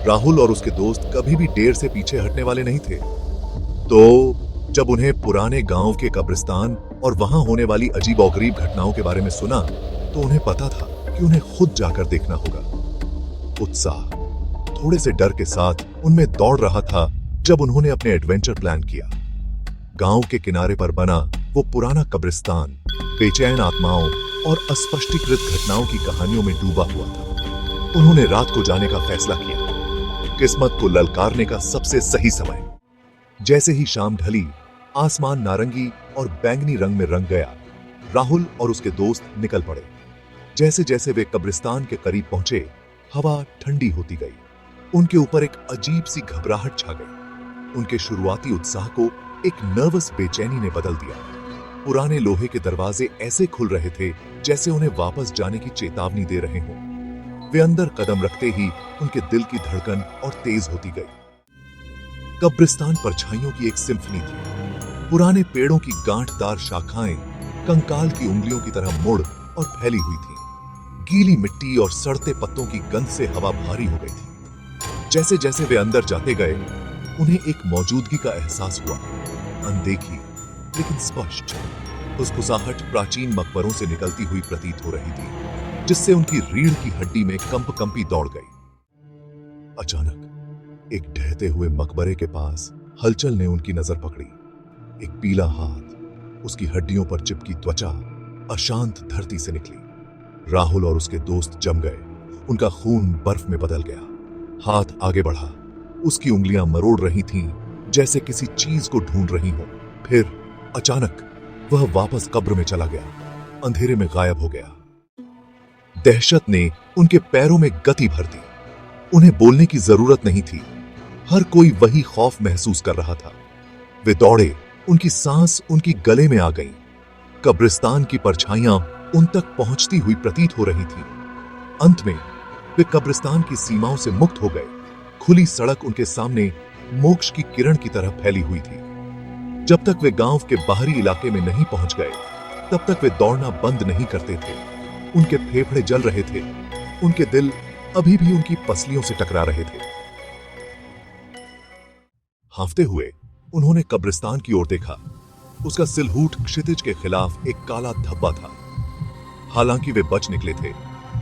राहुल और उसके दोस्त कभी भी डेर से पीछे हटने वाले नहीं थे। तो जब उन्हें पुराने गांव के कब्रिस्तान और वहां होने वाली अजीबोगरीब घटनाओं के बारे में सुना, तो उन्हें पता था कि उन्हें खुद जाकर देखना होगा। उत्साह थोड़े से डर के साथ उनमें दौड़ रहा था जब उन्होंने अपने एडवेंचर प्लान किया। गांव के किनारे पर बना वो पुराना कब्रिस्तान बेचैन आत्माओं और अस्पष्टीकृत घटनाओं की कहानियों में डूबा हुआ था। उन्होंने रात को जाने का फैसला किया, किस्मत को ललकारने का सबसे सही समय। जैसे ही शाम ढली, आसमान नारंगी और बैंगनी रंग में रंग गया। राहुल और उसके दोस्त निकल पड़े। जैसे जैसे वे कब्रिस्तान के करीब पहुंचे, हवा ठंडी होती गई। उनके ऊपर एक अजीब सी घबराहट छा गई। उनके शुरुआती उत्साह को एक नर्वस बेचैनी ने बदल दिया। पुराने लोहे के दरवाजे ऐसे खुल रहे थे जैसे उन्हें वापस जाने की चेतावनी दे रहे हों। वे अंदर कदम रखते ही उनके दिल की धड़कन और तेज होती गई। कब्रिस्तान परछाइयों की एक सिम्फनी थी। पुराने पेड़ों की गांठदार शाखाएं कंकाल की उंगलियों की तरह मुड़ और फैली हुई थीं। गीली मिट्टी और सड़ते पत्तों की गंध से हवा भारी हो गई थी। जैसे जैसे वे अंदर जाते गए, उन्हें एक मौजूदगी का एहसास हुआ, अनदेखी लेकिन स्पष्ट। फुसफुसाहट प्राचीन मकबरों से निकलती हुई प्रतीत हो रही थी, जिससे उनकी रीढ़ की हड्डी में कंपी दौड़ गई। अचानक एक ढहते हुए मकबरे के पास हलचल ने उनकी नजर पकड़ी। एक पीला हाथ, उसकी हड्डियों पर चिपकी त्वचा अशांत धरती से निकली। राहुल और उसके दोस्त जम गए। उनका खून बर्फ में बदल गया। हाथ आगे बढ़ा, उसकी उंगलियां मरोड़ रही थीं, जैसे किसी चीज को ढूंढ रही हों। फिर अचानक वह वापस कब्र में चला गया, अंधेरे में गायब हो गया। दहशत ने उनके पैरों में गति भर दी। उन्हें बोलने की जरूरत नहीं थी, हर कोई वही खौफ महसूस कर रहा था। वे दौड़े, उनकी सांस उनकी गले में आ गई। कब्रिस्तान की परछाइयां उन तक पहुंचती हुई प्रतीत हो रही थीं। अंत में वे कब्रिस्तान की सीमाओं से मुक्त हो गए। खुली सड़क उनके सामने मोक्ष की किरण की तरह फैली हुई थी। जब तक वे गांव के बाहरी इलाके में नहीं पहुंच गए, तब तक वे दौड़ना बंद नहीं करते थे। उनके फेफड़े जल रहे थे, उनके दिल अभी भी उनकी पसलियों से टकरा रहे थे। हांफते हुए उन्होंने कब्रिस्तान की ओर देखा। उसका सिलहूट क्षितिज के खिलाफ एक काला धब्बा था। हालांकि वे बच निकले थे,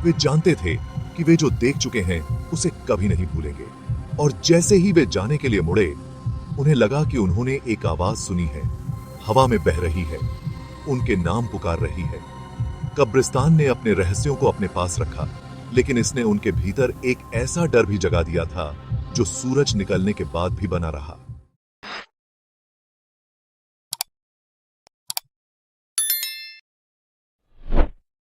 वे जानते थे कि वे जो देख चुके हैं उसे कभी नहीं भूलेंगे। और जैसे ही वे जाने के लिए मुड़े, उन्हें लगा कि उन्होंने एक आवाज सुनी है, हवा में बह रही है, उनके नाम पुकार रही है। कब्रिस्तान ने अपने रहस्यों को अपने पास रखा, लेकिन इसने उनके भीतर एक ऐसा डर भी जगा दिया था जो सूरज निकलने के बाद भी बना रहा।